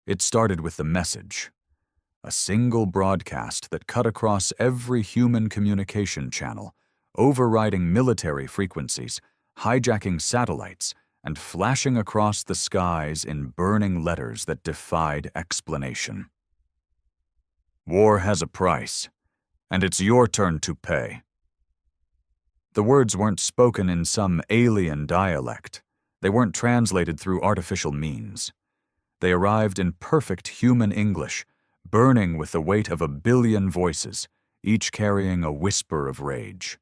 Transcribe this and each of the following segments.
It started with the message, a single broadcast that cut across every human communication channel, overriding military frequencies, hijacking satellites, and flashing across the skies in burning letters that defied explanation. War has a price, and it's your turn to pay. The words weren't spoken in some alien dialect. They weren't translated through artificial means. They arrived in perfect human English, burning with the weight of 1 billion voices, each carrying a whisper of rage.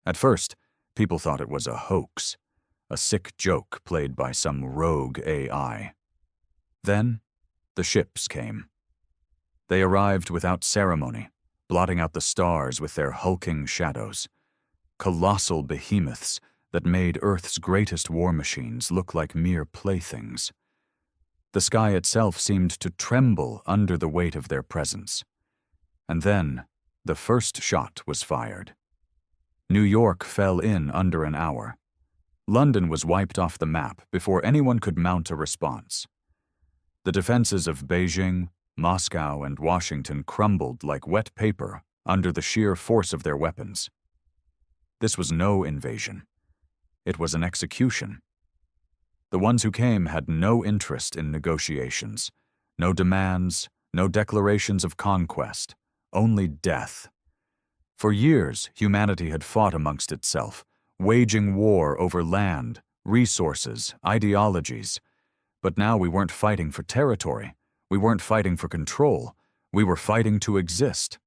At first, people thought it was a hoax, a sick joke played by some rogue AI. Then, the ships came. They arrived without ceremony, blotting out the stars with their hulking shadows. Colossal behemoths that made Earth's greatest war machines look like mere playthings. The sky itself seemed to tremble under the weight of their presence. And then, the first shot was fired. New York fell in under an hour. London was wiped off the map before anyone could mount a response. The defenses of Beijing, Moscow, and Washington crumbled like wet paper under the sheer force of their weapons. This was no invasion. It was an execution. The ones who came had no interest in negotiations, no demands, no declarations of conquest, only death. For years, humanity had fought amongst itself, waging war over land, resources, ideologies. But now we weren't fighting for territory. We weren't fighting for control. We were fighting to exist.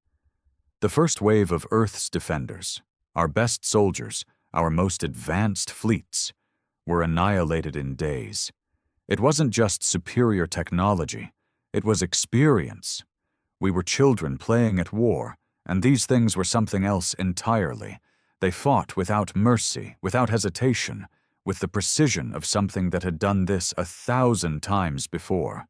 The first wave of Earth's defenders, our best soldiers, our most advanced fleets, were annihilated in days. It wasn't just superior technology. It was experience. We were children playing at war, and these things were something else entirely. They fought without mercy, without hesitation, with the precision of something that had done this 1,000 times before.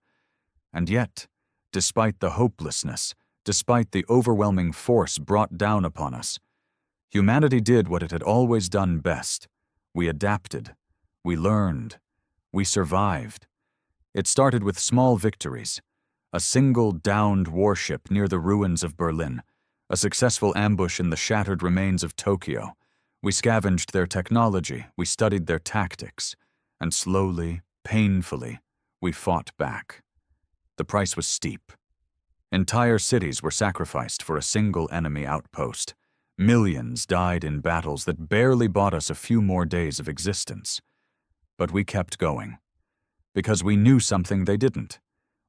And yet, despite the hopelessness, despite the overwhelming force brought down upon us, humanity did what it had always done best. We adapted. We learned. We survived. It started with small victories. A single downed warship near the ruins of Berlin, a successful ambush in the shattered remains of Tokyo. We scavenged their technology, we studied their tactics, and slowly, painfully, we fought back. The price was steep. Entire cities were sacrificed for a single enemy outpost. Millions died in battles that barely bought us a few more days of existence. But we kept going, because we knew something they didn't.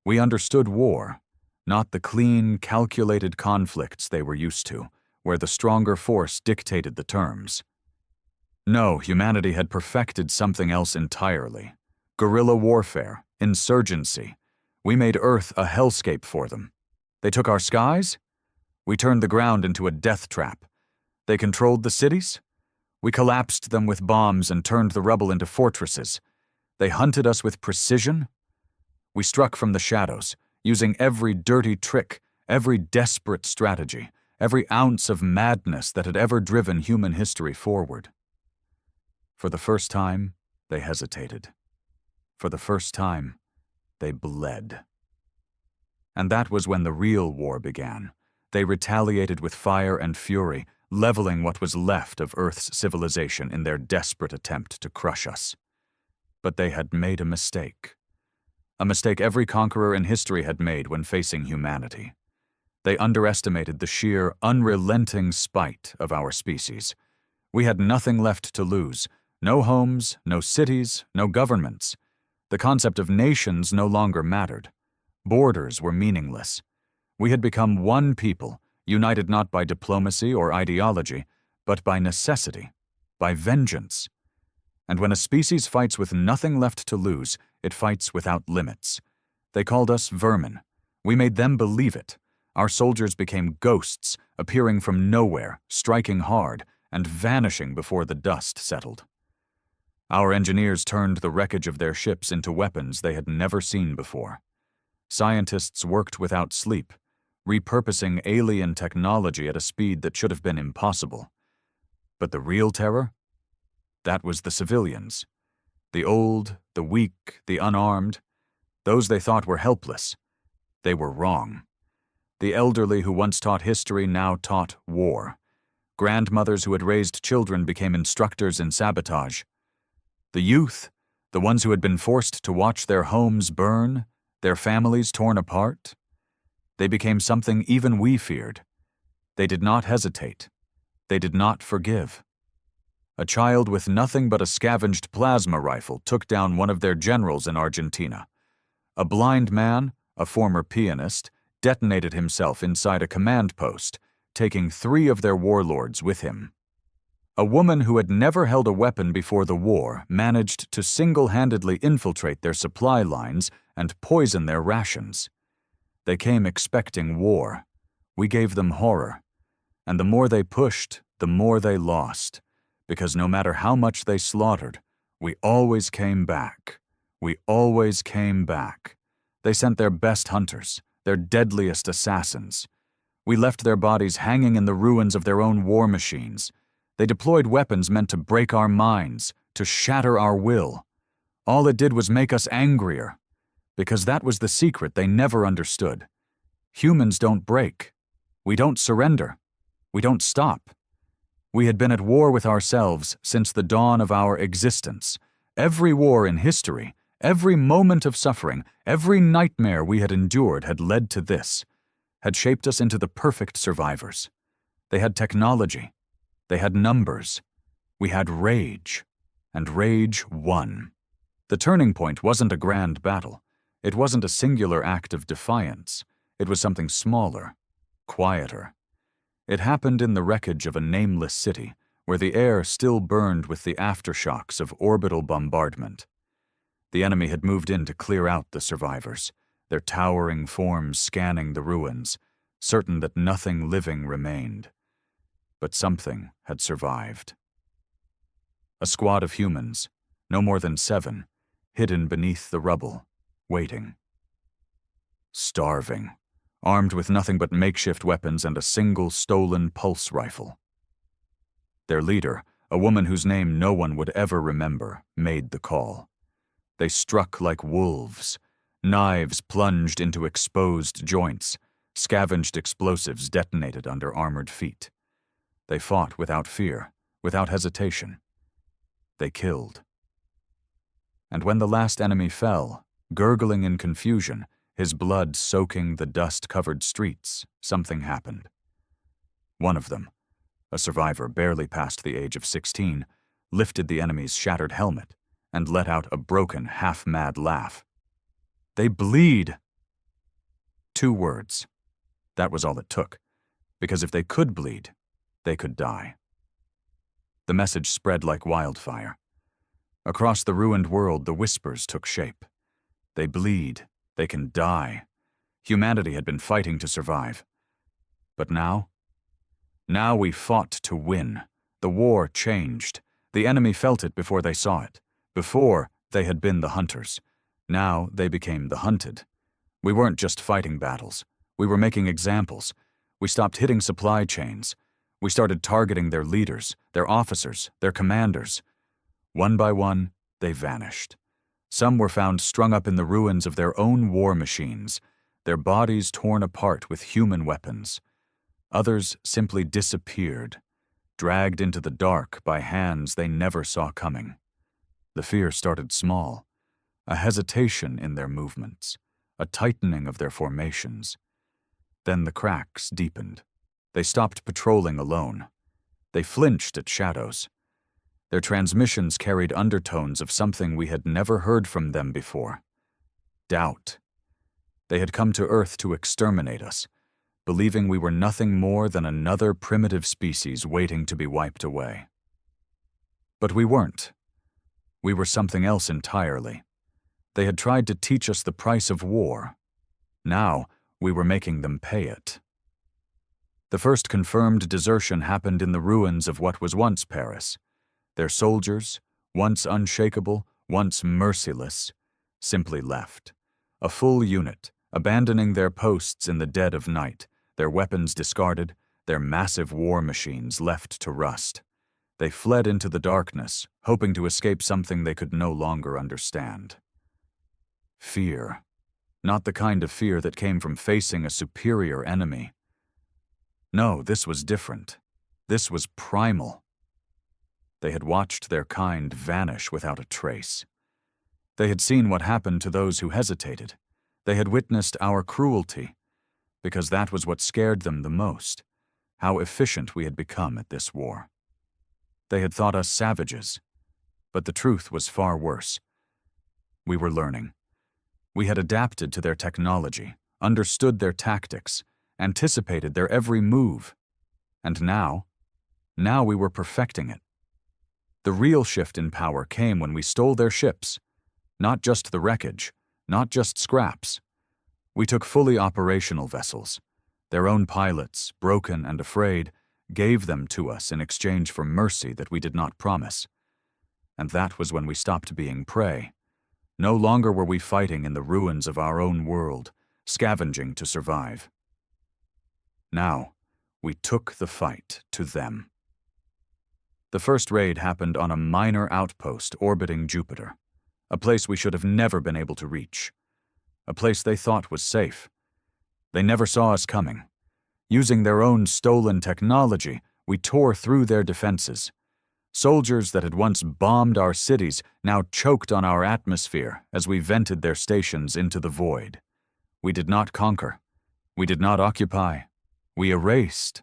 We understood war, not the clean, calculated conflicts they were used to, where the stronger force dictated the terms. No, humanity had perfected something else entirely. Guerrilla warfare, insurgency. We made Earth a hellscape for them. They took our skies? We turned the ground into a death trap. They controlled the cities? We collapsed them with bombs and turned the rubble into fortresses. They hunted us with precision? We struck from the shadows, using every dirty trick, every desperate strategy, every ounce of madness that had ever driven human history forward. For the first time, they hesitated. For the first time, they bled. And that was when the real war began. They retaliated with fire and fury, leveling what was left of Earth's civilization in their desperate attempt to crush us. But they had made a mistake every conqueror in history had made when facing humanity. They underestimated the sheer, unrelenting spite of our species. We had nothing left to lose, no homes, no cities, no governments. The concept of nations no longer mattered. Borders were meaningless. We had become one people, united not by diplomacy or ideology, but by necessity, by vengeance. And when a species fights with nothing left to lose, it fights without limits. They called us vermin. We made them believe it. Our soldiers became ghosts, appearing from nowhere, striking hard, and vanishing before the dust settled. Our engineers turned the wreckage of their ships into weapons they had never seen before. Scientists worked without sleep, repurposing alien technology at a speed that should have been impossible. But the real terror? That was the civilians. The old, the weak, the unarmed. Those they thought were helpless. They were wrong. The elderly who once taught history now taught war. Grandmothers who had raised children became instructors in sabotage. The youth, the ones who had been forced to watch their homes burn, their families torn apart, they became something even we feared. They did not hesitate. They did not forgive. A child with nothing but a scavenged plasma rifle took down one of their generals in Argentina. A blind man, a former pianist, detonated himself inside a command post, taking 3 of their warlords with him. A woman who had never held a weapon before the war managed to single-handedly infiltrate their supply lines and poison their rations. They came expecting war. We gave them horror. And the more they pushed, the more they lost. Because no matter how much they slaughtered, we always came back. We always came back. They sent their best hunters, their deadliest assassins. We left their bodies hanging in the ruins of their own war machines. They deployed weapons meant to break our minds, to shatter our will. All it did was make us angrier. Because that was the secret they never understood. Humans don't break. We don't surrender. We don't stop. We had been at war with ourselves since the dawn of our existence. Every war in history, every moment of suffering, every nightmare we had endured had led to this, had shaped us into the perfect survivors. They had technology. They had numbers. We had rage. And rage won. The turning point wasn't a grand battle. It wasn't a singular act of defiance. It was something smaller, quieter. It happened in the wreckage of a nameless city, where the air still burned with the aftershocks of orbital bombardment. The enemy had moved in to clear out the survivors, their towering forms scanning the ruins, certain that nothing living remained. But something had survived. A squad of humans, no more than 7, hidden beneath the rubble, waiting. Starving. Armed with nothing but makeshift weapons and a single stolen pulse rifle. Their leader, a woman whose name no one would ever remember, made the call. They struck like wolves. Knives plunged into exposed joints. Scavenged explosives detonated under armored feet. They fought without fear, without hesitation. They killed. And when the last enemy fell, gurgling in confusion, his blood soaking the dust-covered streets, something happened. One of them, a survivor barely past the age of 16, lifted the enemy's shattered helmet and let out a broken, half-mad laugh. "They bleed!" 2 words. That was all it took, because if they could bleed, they could die. The message spread like wildfire. Across the ruined world, the whispers took shape. They bleed. They can die. Humanity had been fighting to survive. But now? Now we fought to win. The war changed. The enemy felt it before they saw it. Before, they had been the hunters. Now they became the hunted. We weren't just fighting battles. We were making examples. We stopped hitting supply chains. We started targeting their leaders, their officers, their commanders. One by one, they vanished. Some were found strung up in the ruins of their own war machines, their bodies torn apart with human weapons. Others simply disappeared, dragged into the dark by hands they never saw coming. The fear started small, a hesitation in their movements, a tightening of their formations. Then the cracks deepened. They stopped patrolling alone. They flinched at shadows. Their transmissions carried undertones of something we had never heard from them before. Doubt. They had come to Earth to exterminate us, believing we were nothing more than another primitive species waiting to be wiped away. But we weren't. We were something else entirely. They had tried to teach us the price of war. Now, we were making them pay it. The first confirmed desertion happened in the ruins of what was once Paris. Their soldiers, once unshakable, once merciless, simply left. A full unit, abandoning their posts in the dead of night, their weapons discarded, their massive war machines left to rust. They fled into the darkness, hoping to escape something they could no longer understand. Fear. Not the kind of fear that came from facing a superior enemy. No, this was different. This was primal. They had watched their kind vanish without a trace. They had seen what happened to those who hesitated. They had witnessed our cruelty, because that was what scared them the most, how efficient we had become at this war. They had thought us savages, but the truth was far worse. We were learning. We had adapted to their technology, understood their tactics, anticipated their every move. And now we were perfecting it. The real shift in power came when we stole their ships. Not just the wreckage, not just scraps. We took fully operational vessels. Their own pilots, broken and afraid, gave them to us in exchange for mercy that we did not promise. And that was when we stopped being prey. No longer were we fighting in the ruins of our own world, scavenging to survive. Now, we took the fight to them. The first raid happened on a minor outpost orbiting Jupiter, a place we should have never been able to reach, a place they thought was safe. They never saw us coming. Using their own stolen technology, we tore through their defenses. Soldiers that had once bombed our cities now choked on our atmosphere as we vented their stations into the void. We did not conquer. We did not occupy. We erased.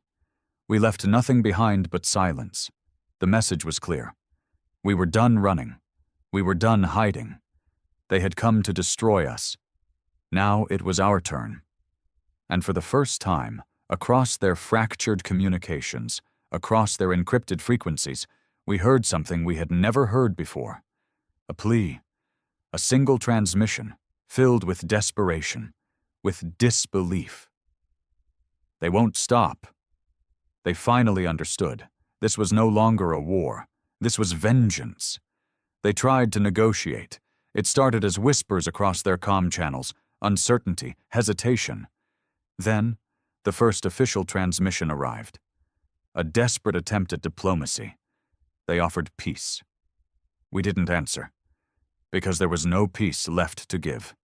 We left nothing behind but silence. The message was clear. We were done running. We were done hiding. They had come to destroy us. Now it was our turn. And for the first time, across their fractured communications, across their encrypted frequencies, we heard something we had never heard before. A plea. A single transmission, filled with desperation, with disbelief. They won't stop. They finally understood. This was no longer a war. This was vengeance. They tried to negotiate. It started as whispers across their comm channels, uncertainty, hesitation. Then, the first official transmission arrived. A desperate attempt at diplomacy. They offered peace. We didn't answer, because there was no peace left to give.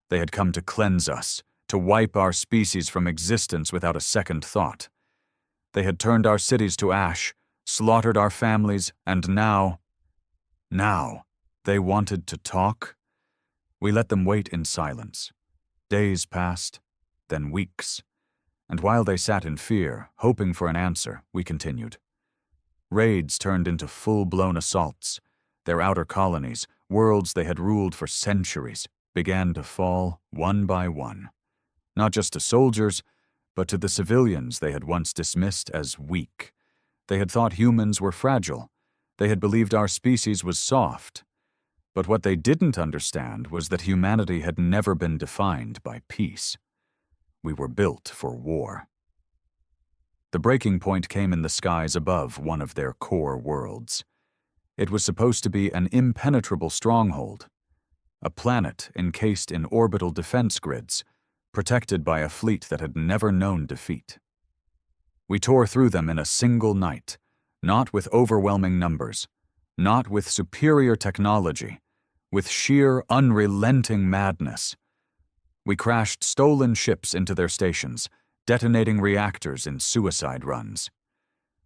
They had come to cleanse us, to wipe our species from existence without a second thought. They had turned our cities to ash, slaughtered our families, and now they wanted to talk. We let them wait in silence. Days passed, then weeks. And while they sat in fear, hoping for an answer, we continued. Raids turned into full-blown assaults. Their outer colonies, worlds they had ruled for centuries, began to fall one by one. Not just to soldiers, but to the civilians they had once dismissed as weak. They had thought humans were fragile. They had believed our species was soft. But what they didn't understand was that humanity had never been defined by peace. We were built for war. The breaking point came in the skies above one of their core worlds. It was supposed to be an impenetrable stronghold, a planet encased in orbital defense grids, protected by a fleet that had never known defeat. We tore through them in a single night, not with overwhelming numbers, not with superior technology, with sheer, unrelenting madness. We crashed stolen ships into their stations, detonating reactors in suicide runs.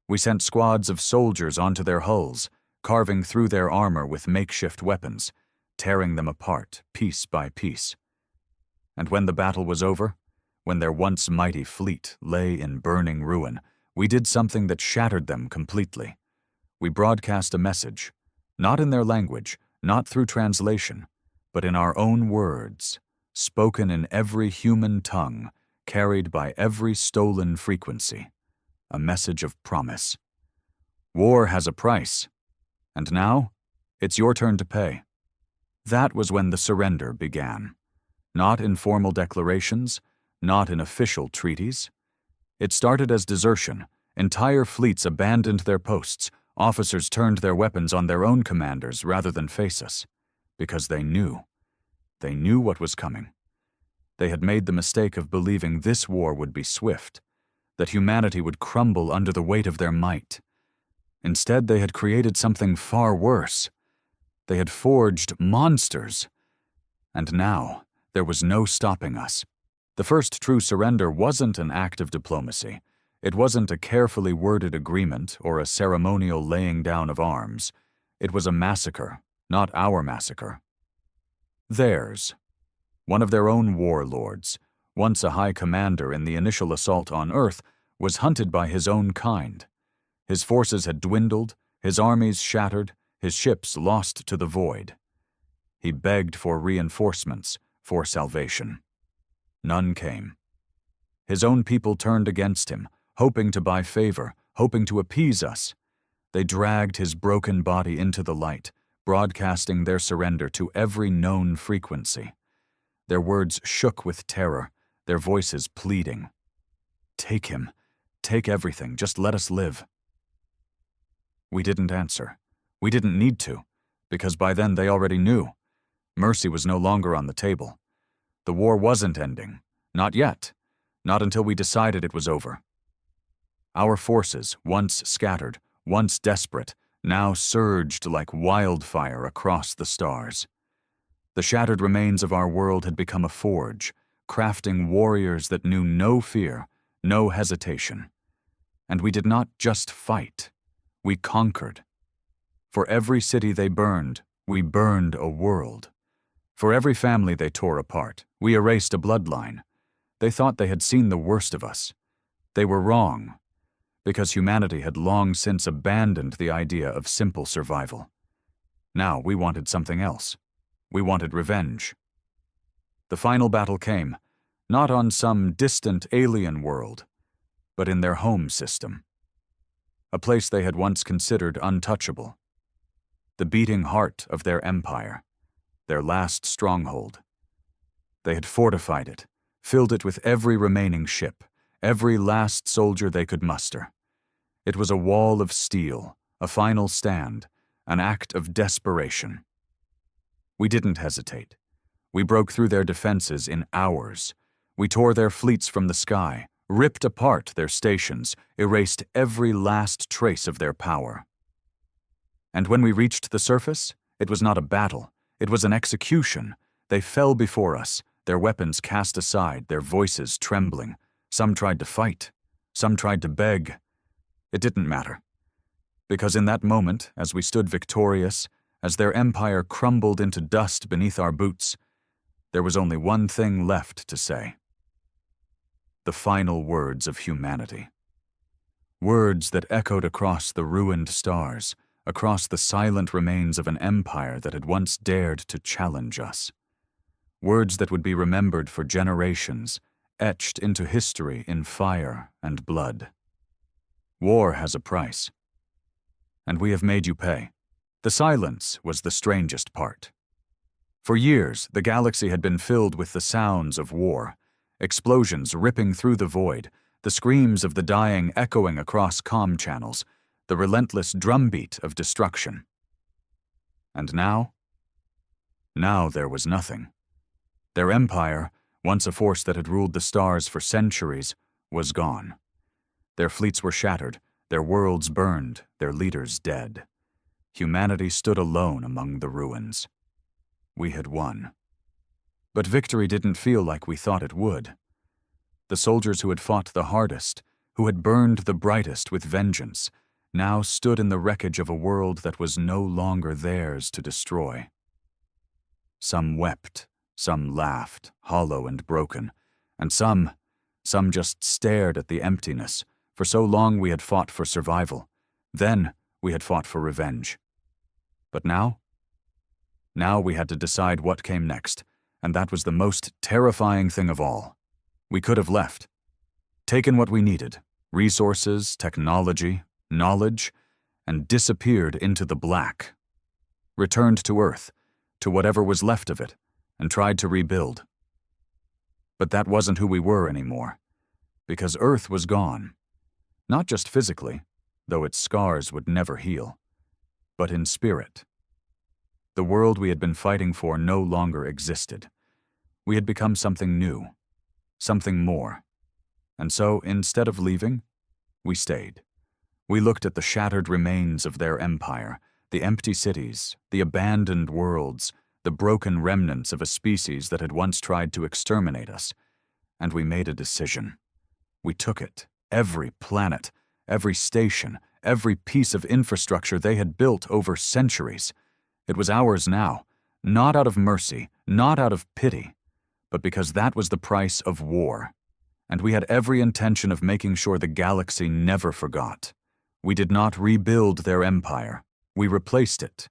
We sent squads of soldiers onto their hulls, carving through their armor with makeshift weapons, tearing them apart piece by piece. And when the battle was over, when their once mighty fleet lay in burning ruin, we did something that shattered them completely. We broadcast a message, not in their language, not through translation, but in our own words, spoken in every human tongue, carried by every stolen frequency, a message of promise. War has a price, and now it's your turn to pay. That was when the surrender began. Not in formal declarations, not in official treaties. It started as desertion. Entire fleets abandoned their posts. Officers turned their weapons on their own commanders rather than face us, because they knew. They knew what was coming. They had made the mistake of believing this war would be swift, that humanity would crumble under the weight of their might. Instead, they had created something far worse. They had forged monsters. And now, There was no stopping us. The first true surrender wasn't an act of diplomacy. It wasn't a carefully worded agreement or a ceremonial laying down of arms. It was a massacre, not our massacre. Theirs. One of their own warlords, once a high commander in the initial assault on Earth, was hunted by his own kind. His forces had dwindled, his armies shattered, his ships lost to the void. He begged for reinforcements, for salvation. None came. His own people turned against him, hoping to buy favor, hoping to appease us. They dragged his broken body into the light, broadcasting their surrender to every known frequency. Their words shook with terror, their voices pleading. Take him. Take everything. Just let us live. We didn't answer. We didn't need to, because by then they already knew. Mercy was no longer on the table. The war wasn't ending. Not yet. Not until we decided it was over. Our forces, once scattered, once desperate, now surged like wildfire across the stars. The shattered remains of our world had become a forge, crafting warriors that knew no fear, no hesitation. And we did not just fight. We conquered. For every city they burned, we burned a world. For every family they tore apart, we erased a bloodline. They thought they had seen the worst of us. They were wrong, because humanity had long since abandoned the idea of simple survival. Now we wanted something else. We wanted revenge. The final battle came, not on some distant alien world, but in their home system. A place they had once considered untouchable. The beating heart of their empire, their last stronghold. They had fortified it, filled it with every remaining ship, every last soldier they could muster. It was a wall of steel, a final stand, an act of desperation. We didn't hesitate. We broke through their defenses in hours. We tore their fleets from the sky, ripped apart their stations, erased every last trace of their power. And when we reached the surface, it was not a battle, it was an execution. They fell before us, their weapons cast aside, their voices trembling. Some tried to fight, some tried to beg. It didn't matter. Because in that moment, as we stood victorious, as their empire crumbled into dust beneath our boots, there was only one thing left to say. The final words of humanity. Words that echoed across the ruined stars, across the silent remains of an empire that had once dared to challenge us. Words that would be remembered for generations, etched into history in fire and blood. War has a price, and we have made you pay. The silence was the strangest part. For years, the galaxy had been filled with the sounds of war, explosions ripping through the void, the screams of the dying echoing across comm channels, the relentless drumbeat of destruction. And now? Now there was nothing. Their empire, once a force that had ruled the stars for centuries, was gone. Their fleets were shattered, their worlds burned, their leaders dead. Humanity stood alone among the ruins. We had won. But victory didn't feel like we thought it would. The soldiers who had fought the hardest, who had burned the brightest with vengeance, now stood in the wreckage of a world that was no longer theirs to destroy. Some wept, some laughed, hollow and broken, and some just stared at the emptiness. For so long we had fought for survival. Then we had fought for revenge. But now? Now we had to decide what came next, and that was the most terrifying thing of all. We could have left, taken what we needed, resources, technology, knowledge, and disappeared into the black. Returned to Earth, to whatever was left of it, and tried to rebuild. But that wasn't who we were anymore, because Earth was gone. Not just physically, though its scars would never heal, but in spirit. The world we had been fighting for no longer existed. We had become something new, something more. And so, instead of leaving, we stayed. We looked at the shattered remains of their empire, the empty cities, the abandoned worlds, the broken remnants of a species that had once tried to exterminate us. And we made a decision. We took it, every planet, every station, every piece of infrastructure they had built over centuries. It was ours now, not out of mercy, not out of pity, but because that was the price of war. And we had every intention of making sure the galaxy never forgot. We did not rebuild their empire. We replaced it.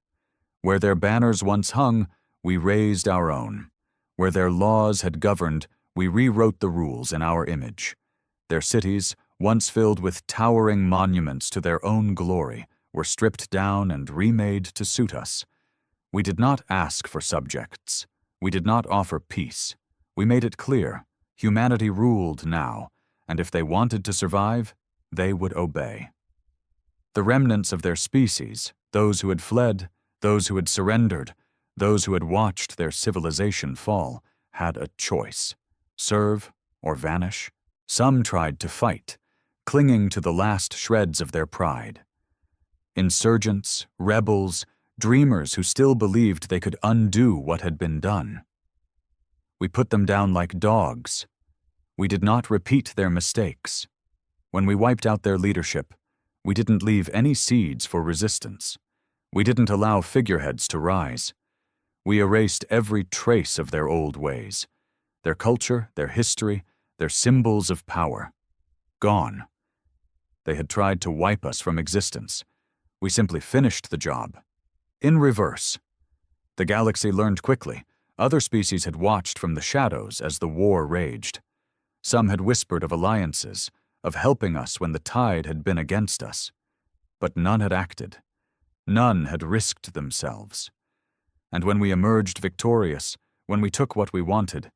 Where their banners once hung, we raised our own. Where their laws had governed, we rewrote the rules in our image. Their cities, once filled with towering monuments to their own glory, were stripped down and remade to suit us. We did not ask for subjects. We did not offer peace. We made it clear, humanity ruled now, and if they wanted to survive, they would obey. The remnants of their species, those who had fled, those who had surrendered, those who had watched their civilization fall, had a choice: serve or vanish. Some tried to fight, clinging to the last shreds of their pride. Insurgents, rebels, dreamers who still believed they could undo what had been done. We put them down like dogs. We did not repeat their mistakes. When we wiped out their leadership, we didn't leave any seeds for resistance. We didn't allow figureheads to rise. We erased every trace of their old ways, their culture, their history, their symbols of power. Gone. They had tried to wipe us from existence. We simply finished the job. In reverse. The galaxy learned quickly. Other species had watched from the shadows as the war raged. Some had whispered of alliances, of helping us when the tide had been against us. But none had acted. None had risked themselves. And when we emerged victorious, when we took what we wanted,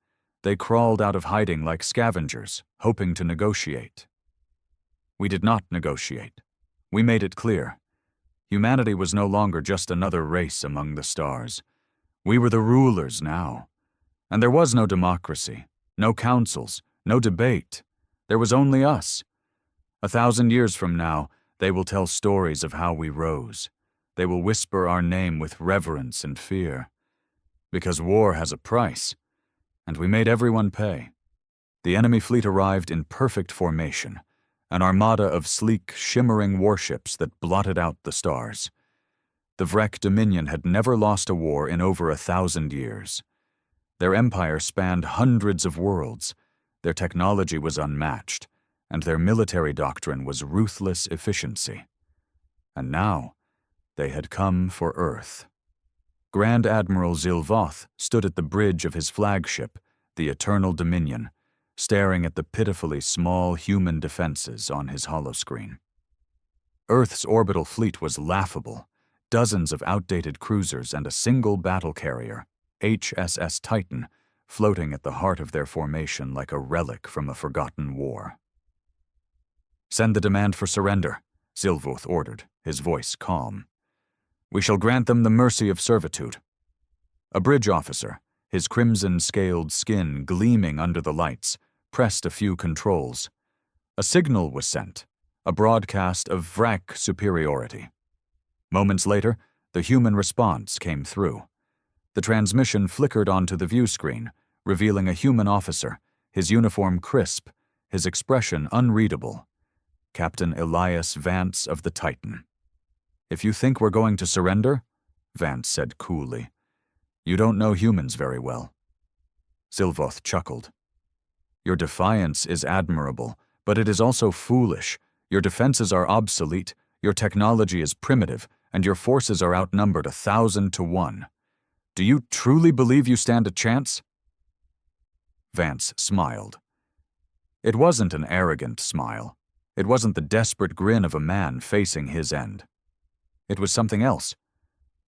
they crawled out of hiding like scavengers, hoping to negotiate. We did not negotiate. We made it clear. Humanity was no longer just another race among the stars. We were the rulers now. And there was no democracy, no councils, no debate. There was only us. 1,000 years from now, they will tell stories of how we rose. They will whisper our name with reverence and fear. Because war has a price, and we made everyone pay. The enemy fleet arrived in perfect formation, an armada of sleek, shimmering warships that blotted out the stars. The Vrek Dominion had never lost a war in over 1,000 years. Their empire spanned hundreds of worlds, their technology was unmatched, and their military doctrine was ruthless efficiency. And now, they had come for Earth. Grand Admiral Zilvoth stood at the bridge of his flagship, the Eternal Dominion, staring at the pitifully small human defenses on his holoscreen. Earth's orbital fleet was laughable, dozens of outdated cruisers and a single battle carrier, HSS Titan, floating at the heart of their formation like a relic from a forgotten war. "Send the demand for surrender," Zilvoth ordered, his voice calm. "We shall grant them the mercy of servitude." A bridge officer, his crimson-scaled skin gleaming under the lights, pressed a few controls. A signal was sent, a broadcast of Vrek superiority. Moments later, the human response came through. The transmission flickered onto the view screen, revealing a human officer, his uniform crisp, his expression unreadable. Captain Elias Vance of the Titan. "If you think we're going to surrender," Vance said coolly, "you don't know humans very well." Zilvoth chuckled. "Your defiance is admirable, but it is also foolish. Your defenses are obsolete, your technology is primitive, and your forces are outnumbered 1,000 to 1. Do you truly believe you stand a chance?" Vance smiled. It wasn't an arrogant smile. It wasn't the desperate grin of a man facing his end. It was something else,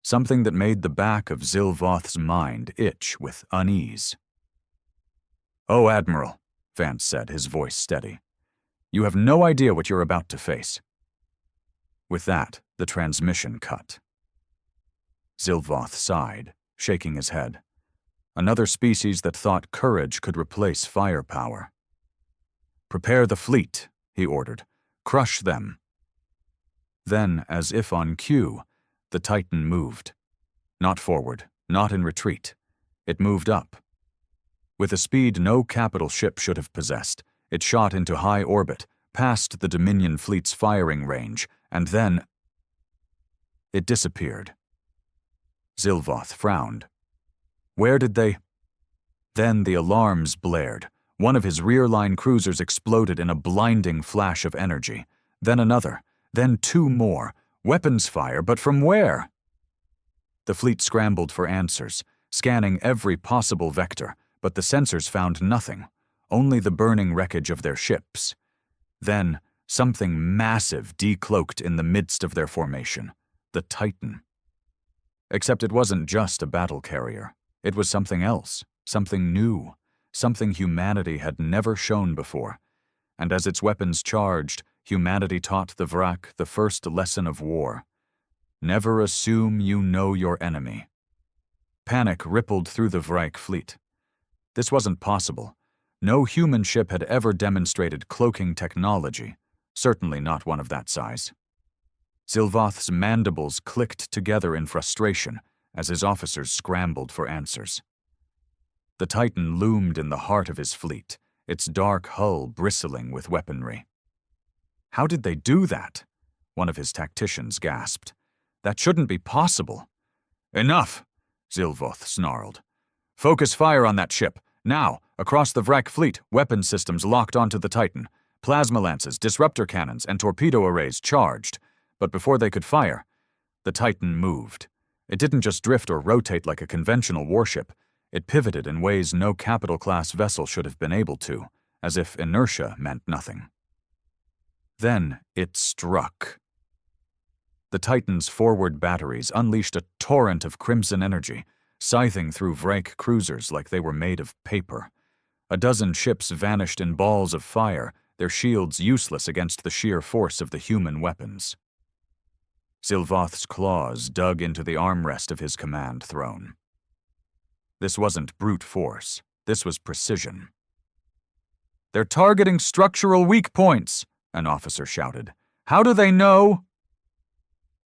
something that made the back of Zilvoth's mind itch with unease. "Oh, Admiral," Vance said, his voice steady, "you have no idea what you're about to face." With that, the transmission cut. Zilvoth sighed, shaking his head. Another species that thought courage could replace firepower. "Prepare the fleet," he ordered. "Crush them." Then, as if on cue, the Titan moved. Not forward, not in retreat. It moved up. With a speed no capital ship should have possessed, it shot into high orbit, past the Dominion fleet's firing range, and then it disappeared. Zilvoth frowned. Where did they? Then the alarms blared. One of his rear-line cruisers exploded in a blinding flash of energy. Then another. Then two more. Weapons fire, but from where? The fleet scrambled for answers, scanning every possible vector, but the sensors found nothing, only the burning wreckage of their ships. Then, something massive decloaked in the midst of their formation, the Titan. Except it wasn't just a battle carrier. It was something else, something new, something humanity had never shown before. And as its weapons charged, humanity taught the Vrak the first lesson of war. Never assume you know your enemy. Panic rippled through the Vrak fleet. This wasn't possible. No human ship had ever demonstrated cloaking technology, certainly not one of that size. Zilvoth's mandibles clicked together in frustration as his officers scrambled for answers. The Titan loomed in the heart of his fleet, its dark hull bristling with weaponry. How did they do that? One of his tacticians gasped. That shouldn't be possible. Enough, Zilvoth snarled. Focus fire on that ship. Now, across the Vrak fleet, weapon systems locked onto the Titan. Plasma lances, disruptor cannons, and torpedo arrays charged. But before they could fire, the Titan moved. It didn't just drift or rotate like a conventional warship. It pivoted in ways no capital-class vessel should have been able to, as if inertia meant nothing. Then it struck. The Titan's forward batteries unleashed a torrent of crimson energy, scything through Vrak cruisers like they were made of paper. A dozen ships vanished in balls of fire, their shields useless against the sheer force of the human weapons. Zilvoth's claws dug into the armrest of his command throne. This wasn't brute force. This was precision. "They're targeting structural weak points," an officer shouted. "How do they know?"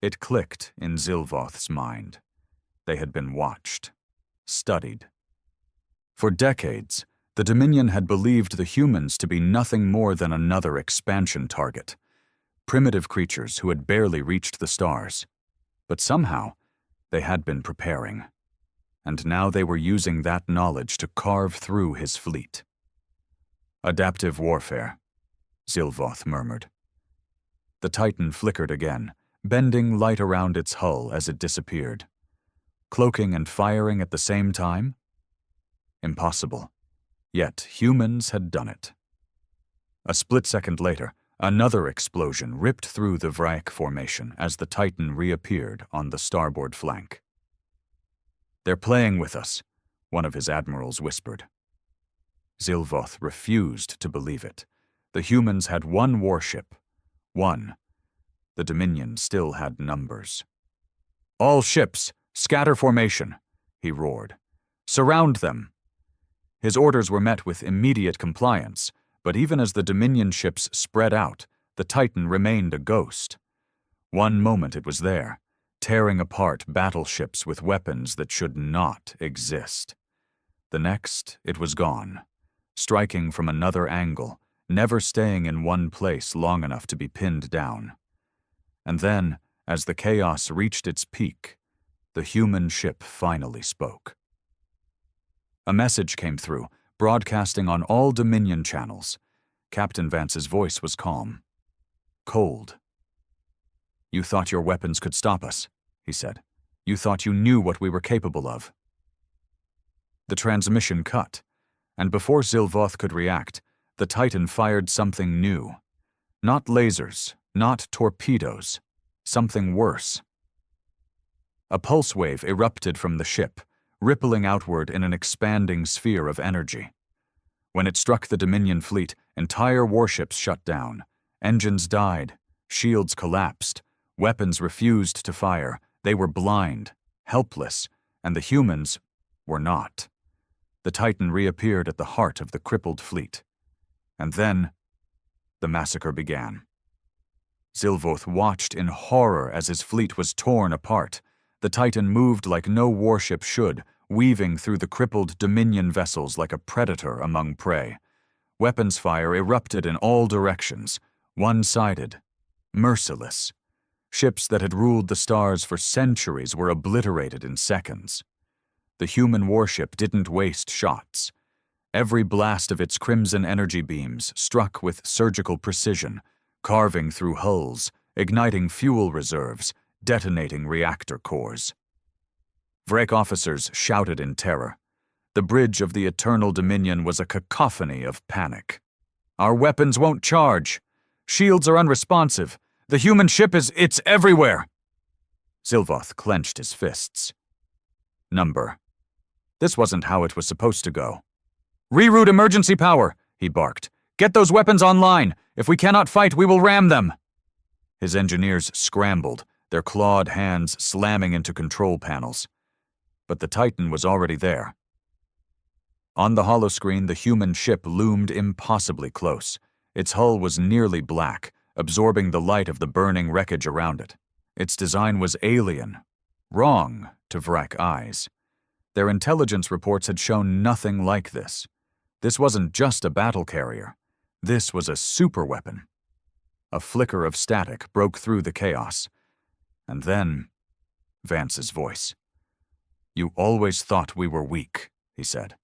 It clicked in Zilvoth's mind. They had been watched, studied. For decades, the Dominion had believed the humans to be nothing more than another expansion target, primitive creatures who had barely reached the stars. But somehow, they had been preparing. And now they were using that knowledge to carve through his fleet. "Adaptive warfare," Zilvoth murmured. The Titan flickered again, bending light around its hull as it disappeared. Cloaking and firing at the same time? Impossible. Yet humans had done it. A split second later, another explosion ripped through the Vrak formation as the Titan reappeared on the starboard flank. "They're playing with us," one of his admirals whispered. Zilvoth refused to believe it. The humans had one warship. One. The Dominion still had numbers. "All ships, scatter formation," he roared. "Surround them." His orders were met with immediate compliance, but even as the Dominion ships spread out, the Titan remained a ghost. One moment it was there, tearing apart battleships with weapons that should not exist. The next, it was gone, striking from another angle, never staying in one place long enough to be pinned down. And then, as the chaos reached its peak, the human ship finally spoke. A message came through, broadcasting on all Dominion channels. Captain Vance's voice was calm. Cold. "You thought your weapons could stop us," he said. "You thought you knew what we were capable of." The transmission cut, and before Zilvoth could react, the Titan fired something new. Not lasers, not torpedoes, something worse. A pulse wave erupted from the ship, rippling outward in an expanding sphere of energy. When it struck the Dominion fleet, entire warships shut down. Engines died, shields collapsed, weapons refused to fire. They were blind, helpless, and the humans were not. The Titan reappeared at the heart of the crippled fleet. And then, the massacre began. Zilvoth watched in horror as his fleet was torn apart. The Titan moved like no warship should, weaving through the crippled Dominion vessels like a predator among prey. Weapons fire erupted in all directions, one-sided, merciless. Ships that had ruled the stars for centuries were obliterated in seconds. The human warship didn't waste shots. Every blast of its crimson energy beams struck with surgical precision, carving through hulls, igniting fuel reserves, detonating reactor cores. Vrek officers shouted in terror. The bridge of the Eternal Dominion was a cacophony of panic. "Our weapons won't charge. Shields are unresponsive. The human ship it's everywhere." Zilvoth clenched his fists. Number. This wasn't how it was supposed to go. "Reroute emergency power," he barked. "Get those weapons online. If we cannot fight, we will ram them." His engineers scrambled, their clawed hands slamming into control panels. But the Titan was already there. On the holoscreen, the human ship loomed impossibly close. Its hull was nearly black, absorbing the light of the burning wreckage around it. Its design was alien, wrong to Vrek eyes. Their intelligence reports had shown nothing like this. This wasn't just a battle carrier. This was a superweapon. A flicker of static broke through the chaos. And then, Vance's voice. "You always thought we were weak," he said.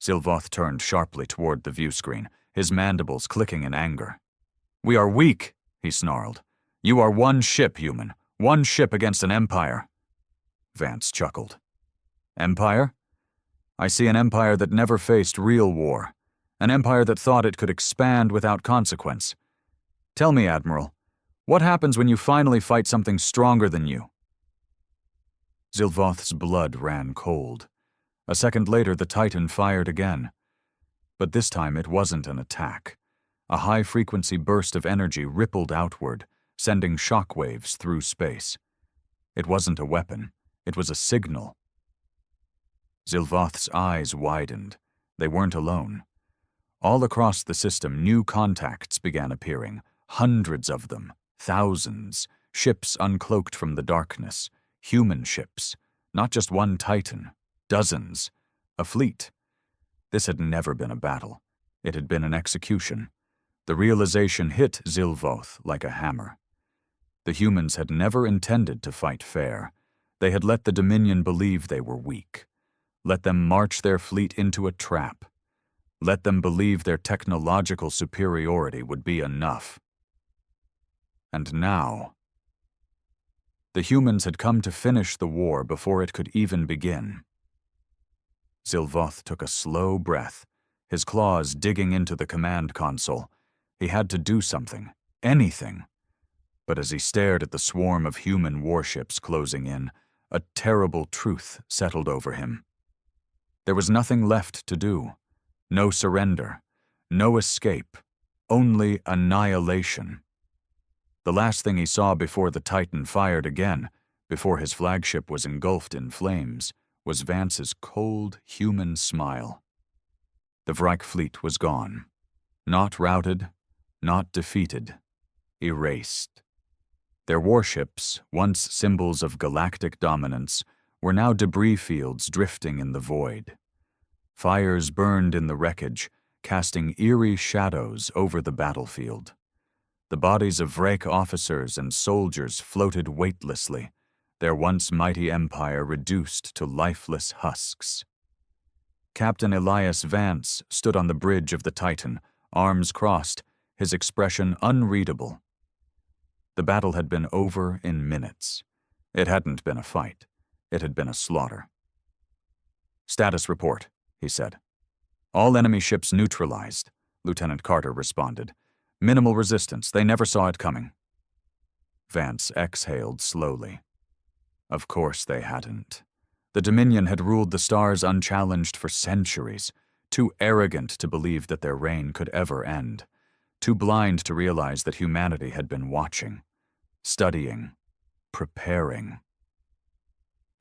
Zilvoth turned sharply toward the viewscreen, his mandibles clicking in anger. "We are weak," he snarled. "You are one ship, human. One ship against an empire." Vance chuckled. "Empire? I see an empire that never faced real war. An empire that thought it could expand without consequence. Tell me, Admiral, what happens when you finally fight something stronger than you?" Zilvoth's blood ran cold. A second later, the Titan fired again. But this time it wasn't an attack. A high-frequency burst of energy rippled outward, sending shockwaves through space. It wasn't a weapon. It was a signal. Zilvoth's eyes widened. They weren't alone. All across the system, new contacts began appearing. Hundreds of them. Thousands. Ships uncloaked from the darkness. Human ships. Not just one Titan. Dozens. A fleet. This had never been a battle. It had been an execution. The realization hit Zilvoth like a hammer. The humans had never intended to fight fair. They had let the Dominion believe they were weak. Let them march their fleet into a trap. Let them believe their technological superiority would be enough. And now, the humans had come to finish the war before it could even begin. Zilvoth took a slow breath, his claws digging into the command console. He had to do something, anything. But as he stared at the swarm of human warships closing in, a terrible truth settled over him. There was nothing left to do. No surrender. No escape. Only annihilation. The last thing he saw before the Titan fired again, before his flagship was engulfed in flames, was Vance's cold, human smile. The Vrek fleet was gone. Not routed, not defeated. Erased. Their warships, once symbols of galactic dominance, were now debris fields drifting in the void. Fires burned in the wreckage, casting eerie shadows over the battlefield. The bodies of Vrek officers and soldiers floated weightlessly, their once mighty empire reduced to lifeless husks. Captain Elias Vance stood on the bridge of the Titan, arms crossed, his expression unreadable. The battle had been over in minutes. It hadn't been a fight. It had been a slaughter. "Status report," he said. "All enemy ships neutralized," Lieutenant Carter responded. "Minimal resistance. They never saw it coming." Vance exhaled slowly. Of course they hadn't. The Dominion had ruled the stars unchallenged for centuries, too arrogant to believe that their reign could ever end, too blind to realize that humanity had been watching, studying, preparing.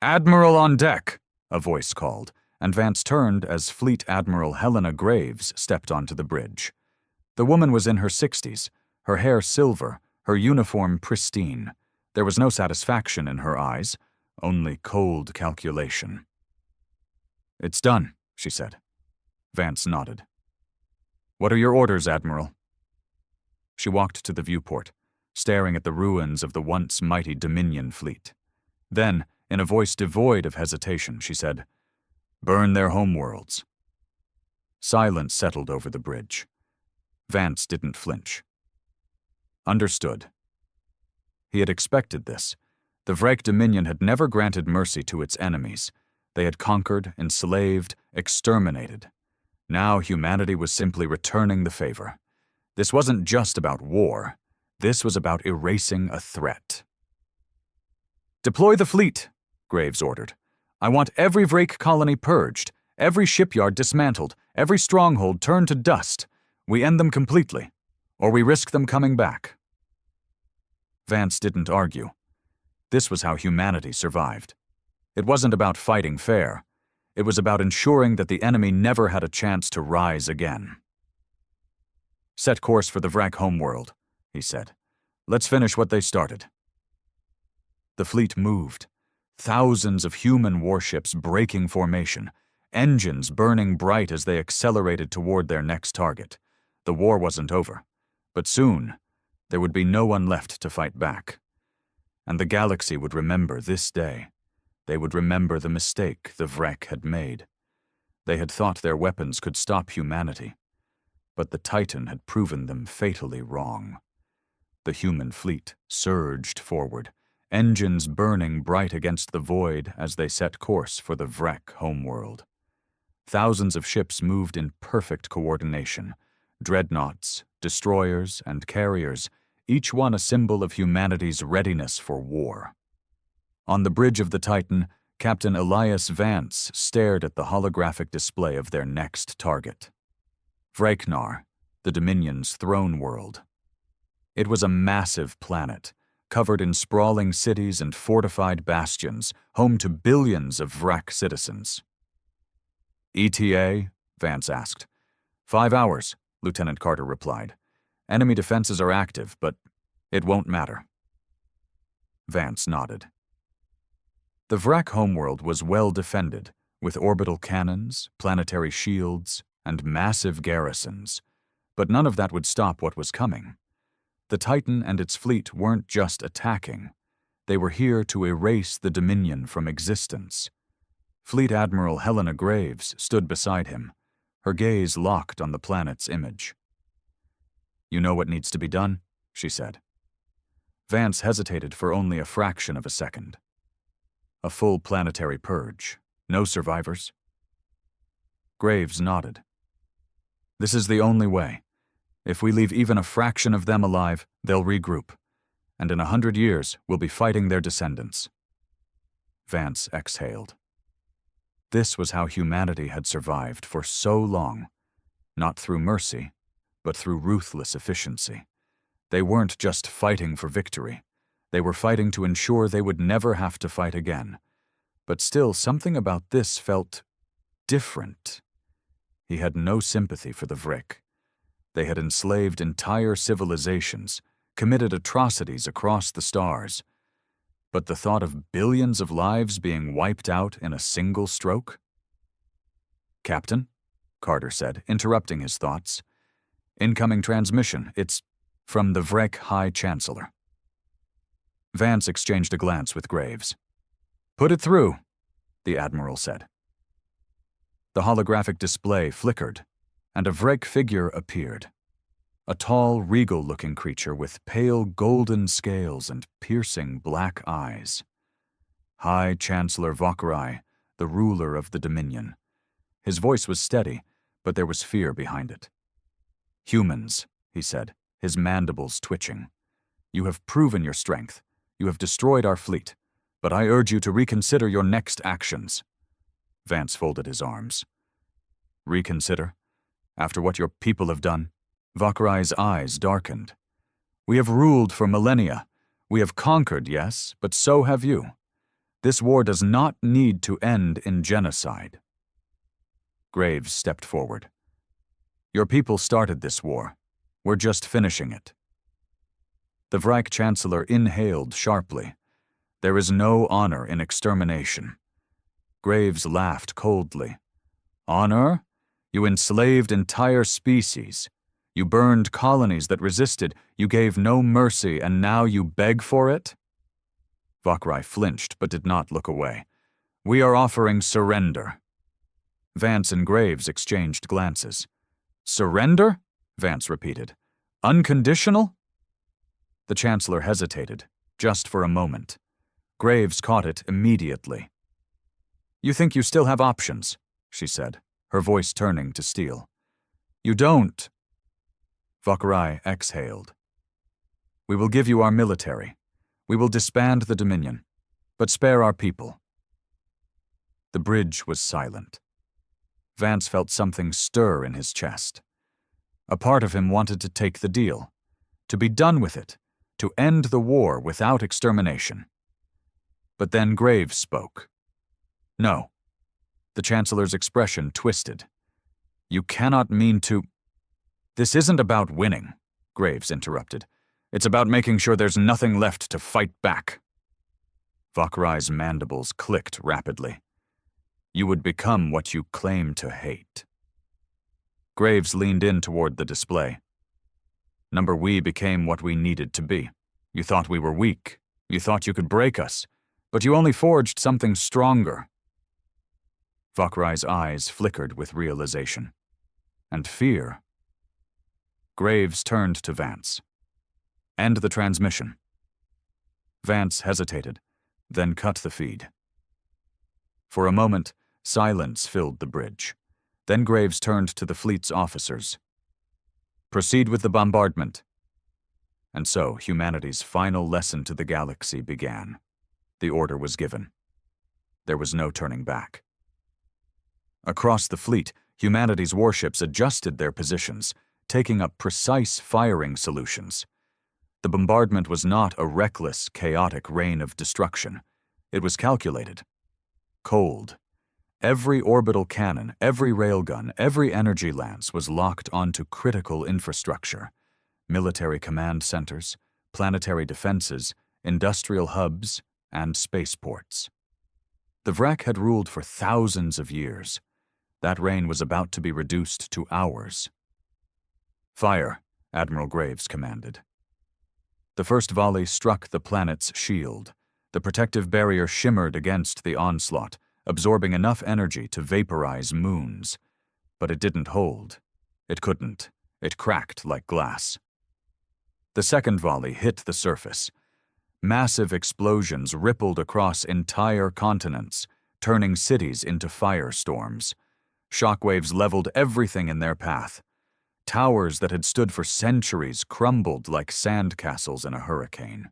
"Admiral on deck," a voice called, and Vance turned as Fleet Admiral Helena Graves stepped onto the bridge. The woman was in her 60s, her hair silver, her uniform pristine. There was no satisfaction in her eyes, only cold calculation. "It's done," she said. Vance nodded. "What are your orders, Admiral?" She walked to the viewport, staring at the ruins of the once mighty Dominion fleet. Then, in a voice devoid of hesitation, she said, "Burn their homeworlds." Silence settled over the bridge. Vance didn't flinch. Understood. He had expected this. The Vrek Dominion had never granted mercy to its enemies. They had conquered, enslaved, exterminated. Now humanity was simply returning the favor. This wasn't just about war. This was about erasing a threat. "Deploy the fleet," Graves ordered. "I want every Vrek colony purged, every shipyard dismantled, every stronghold turned to dust. We end them completely, or we risk them coming back." Vance didn't argue. This was how humanity survived. It wasn't about fighting fair. It was about ensuring that the enemy never had a chance to rise again. "Set course for the Vrek homeworld," he said. "Let's finish what they started." The fleet moved. Thousands of human warships breaking formation, engines burning bright as they accelerated toward their next target. The war wasn't over, but soon there would be no one left to fight back. And the galaxy would remember this day. They would remember the mistake the Vrek had made. They had thought their weapons could stop humanity, but the Titan had proven them fatally wrong. The human fleet surged forward, engines burning bright against the void as they set course for the Vrek homeworld. Thousands of ships moved in perfect coordination, dreadnoughts, destroyers, and carriers, each one a symbol of humanity's readiness for war. On the bridge of the Titan, Captain Elias Vance stared at the holographic display of their next target. Vreknar, the Dominion's throne world. It was a massive planet, covered in sprawling cities and fortified bastions, home to billions of Vrek citizens. "ETA?" Vance asked. 5 hours, Lieutenant Carter replied. "Enemy defenses are active, but it won't matter." Vance nodded. The Vrek homeworld was well defended, with orbital cannons, planetary shields, and massive garrisons. But none of that would stop what was coming. The Titan and its fleet weren't just attacking. They were here to erase the Dominion from existence. Fleet Admiral Helena Graves stood beside him, her gaze locked on the planet's image. "You know what needs to be done?" she said. Vance hesitated for only a fraction of a second. "A full planetary purge. No survivors?" Graves nodded. "This is the only way. If we leave even a fraction of them alive, they'll regroup. And in 100 years, we'll be fighting their descendants." Vance exhaled. This was how humanity had survived for so long, not through mercy, but through ruthless efficiency. They weren't just fighting for victory. They were fighting to ensure they would never have to fight again. But still, something about this felt different. He had no sympathy for the Vrek. They had enslaved entire civilizations, committed atrocities across the stars. But the thought of billions of lives being wiped out in a single stroke? "Captain," Carter said, interrupting his thoughts. "Incoming transmission. It's from the Vrek High Chancellor." Vance exchanged a glance with Graves. "Put it through," the Admiral said. The holographic display flickered, and a Vrek figure appeared. A tall, regal-looking creature with pale golden scales and piercing black eyes. High Chancellor Vakrai, the ruler of the Dominion. His voice was steady, but there was fear behind it. "Humans," he said, his mandibles twitching. "You have proven your strength. You have destroyed our fleet, but I urge you to reconsider your next actions." Vance folded his arms. "Reconsider? After what your people have done?" Vakrai's eyes darkened. "We have ruled for millennia. We have conquered, yes, but so have you. This war does not need to end in genocide." Graves stepped forward. "Your people started this war. We're just finishing it." The Vrek Chancellor inhaled sharply. There is no honor in extermination. Graves laughed coldly. Honor? You enslaved entire species. You burned colonies that resisted. You gave no mercy, and now you beg for it? Vakrai flinched but did not look away. We are offering surrender. Vance and Graves exchanged glances. Surrender? Vance repeated. Unconditional? The Chancellor hesitated, just for a moment. Graves caught it immediately. You think you still have options, she said, her voice turning to steel. You don't. Vakrai exhaled. We will give you our military. We will disband the Dominion, but spare our people. The bridge was silent. Vance felt something stir in his chest. A part of him wanted to take the deal, to be done with it, to end the war without extermination. But then Graves spoke. No. The Chancellor's expression twisted. You cannot mean to— This isn't about winning, Graves interrupted. It's about making sure there's nothing left to fight back. Vakrai's mandibles clicked rapidly. You would become what you claim to hate. Graves leaned in toward the display. We became what we needed to be. You thought we were weak. You thought you could break us. But you only forged something stronger. Vakrai's eyes flickered with realization. And fear. Graves turned to Vance. End the transmission. Vance hesitated, then cut the feed. For a moment, silence filled the bridge. Then Graves turned to the fleet's officers. Proceed with the bombardment. And so humanity's final lesson to the galaxy began. The order was given. There was no turning back. Across the fleet, humanity's warships adjusted their positions, taking up precise firing solutions. The bombardment was not a reckless, chaotic rain of destruction. It was calculated. Cold. Every orbital cannon, every railgun, every energy lance was locked onto critical infrastructure. Military command centers, planetary defenses, industrial hubs, and spaceports. The Vrek had ruled for thousands of years. That reign was about to be reduced to hours. Fire, Admiral Graves commanded. The first volley struck the planet's shield. The protective barrier shimmered against the onslaught, absorbing enough energy to vaporize moons. But it didn't hold. It couldn't. It cracked like glass. The second volley hit the surface. Massive explosions rippled across entire continents, turning cities into firestorms. Shockwaves leveled everything in their path. Towers that had stood for centuries crumbled like sandcastles in a hurricane.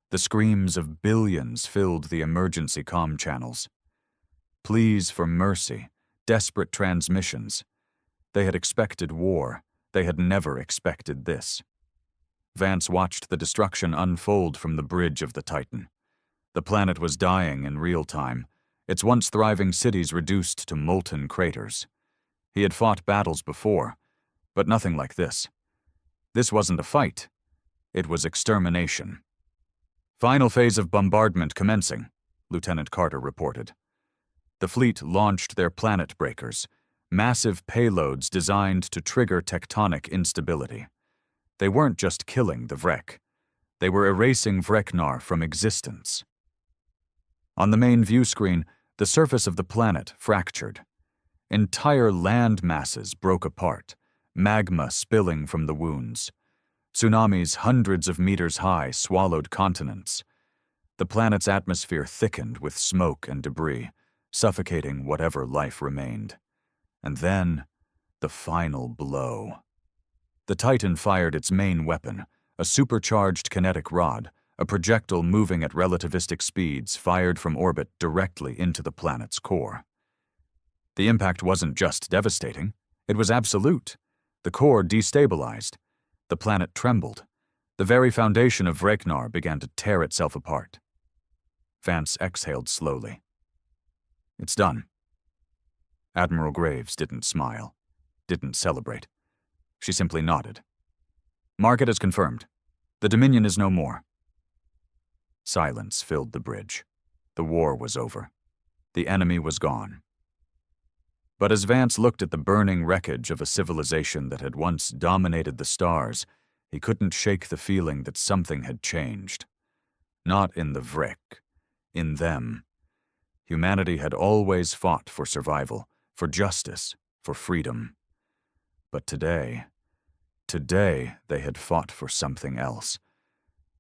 The screams of billions filled the emergency comm channels. Pleas for mercy, desperate transmissions. They had expected war. They had never expected this. Vance watched the destruction unfold from the bridge of the Titan. The planet was dying in real time, its once thriving cities reduced to molten craters. He had fought battles before, but nothing like this. This wasn't a fight. It was extermination. Final phase of bombardment commencing, Lieutenant Carter reported. The fleet launched their planet breakers, massive payloads designed to trigger tectonic instability. They weren't just killing the Vrek. They were erasing Vreknar from existence. On the main view screen, the surface of the planet fractured. Entire land masses broke apart, magma spilling from the wounds. Tsunamis hundreds of meters high swallowed continents. The planet's atmosphere thickened with smoke and debris, suffocating whatever life remained. And then, the final blow. The Titan fired its main weapon, a supercharged kinetic rod, a projectile moving at relativistic speeds fired from orbit directly into the planet's core. The impact wasn't just devastating, it was absolute. The core destabilized. The planet trembled. The very foundation of Vreknar began to tear itself apart. Vance exhaled slowly. It's done. Admiral Graves didn't smile, didn't celebrate. She simply nodded. Mark it as confirmed. The Dominion is no more. Silence filled the bridge. The war was over. The enemy was gone. But as Vance looked at the burning wreckage of a civilization that had once dominated the stars, he couldn't shake the feeling that something had changed. Not in the Vrick, in them. Humanity had always fought for survival, for justice, for freedom. But today they had fought for something else,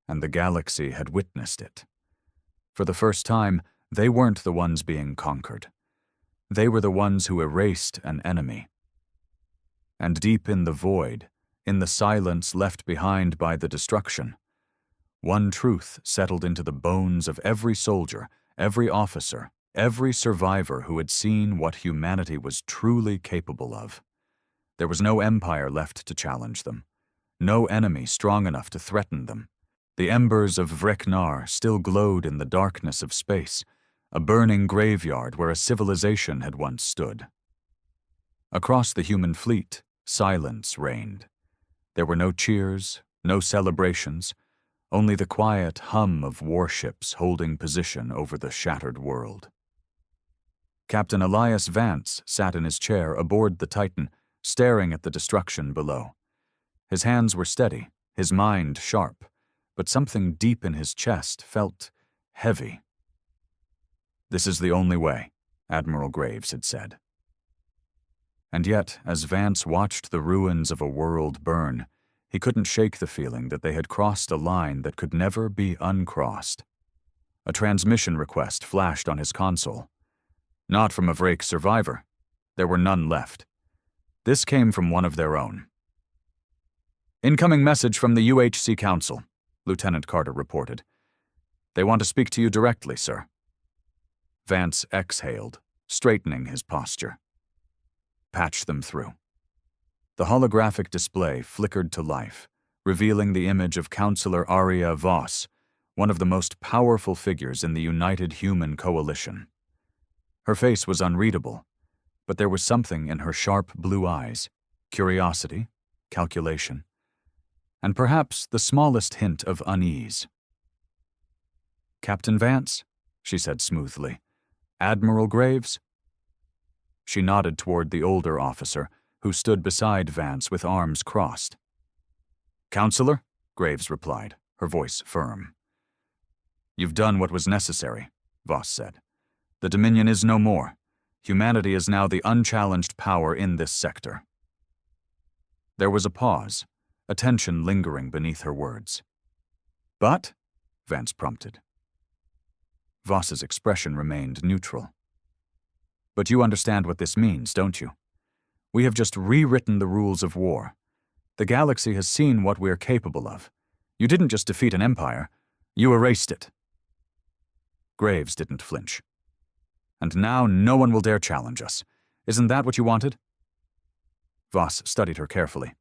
and the galaxy had witnessed it. For the first time, they weren't the ones being conquered. They were the ones who erased an enemy. And deep in the void, in the silence left behind by the destruction, one truth settled into the bones of every soldier, every officer, every survivor who had seen what humanity was truly capable of. There was no empire left to challenge them, no enemy strong enough to threaten them. The embers of Vreknar still glowed in the darkness of space, a burning graveyard where a civilization had once stood. Across the human fleet, silence reigned. There were no cheers, no celebrations, only the quiet hum of warships holding position over the shattered world. Captain Elias Vance sat in his chair aboard the Titan, staring at the destruction below. His hands were steady, his mind sharp, but something deep in his chest felt heavy. "This is the only way," Admiral Graves had said. And yet, as Vance watched the ruins of a world burn, he couldn't shake the feeling that they had crossed a line that could never be uncrossed. A transmission request flashed on his console. Not from a Vrake survivor. There were none left. This came from one of their own. "Incoming message from the UHC Council," Lieutenant Carter reported. "They want to speak to you directly, sir." Vance exhaled, straightening his posture. "Patch them through." The holographic display flickered to life, revealing the image of Counselor Aria Voss, one of the most powerful figures in the United Human Coalition. Her face was unreadable, but there was something in her sharp blue eyes, curiosity, calculation, and perhaps the smallest hint of unease. "Captain Vance," she said smoothly. "Admiral Graves?" She nodded toward the older officer, who stood beside Vance with arms crossed. "Counselor," Graves replied, her voice firm. "You've done what was necessary," Voss said. "The Dominion is no more. Humanity is now the unchallenged power in this sector." There was a pause, a tension lingering beneath her words. "But?" Vance prompted. Voss's expression remained neutral. "But you understand what this means, don't you? We have just rewritten the rules of war. The galaxy has seen what we're capable of. You didn't just defeat an empire, you erased it." Graves didn't flinch. "And now no one will dare challenge us. Isn't that what you wanted?" Voss studied her carefully.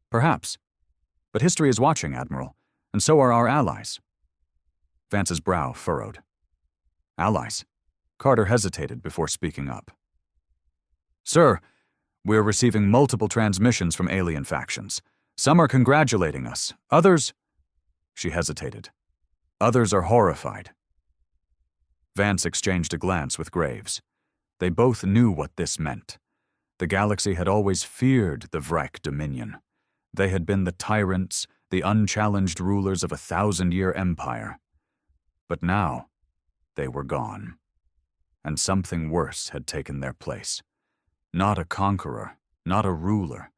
"Perhaps. But history is watching, Admiral, and so are our allies." Vance's brow furrowed. "Allies?" Carter hesitated before speaking up. "Sir, we're receiving multiple transmissions from alien factions. Some are congratulating us. Others—" She hesitated. "Others are horrified." Vance exchanged a glance with Graves. They both knew what this meant. The galaxy had always feared the Vrak Dominion. They had been the tyrants, the unchallenged rulers of a 1,000-year empire. But now, they were gone. And something worse had taken their place. Not a conqueror, not a ruler,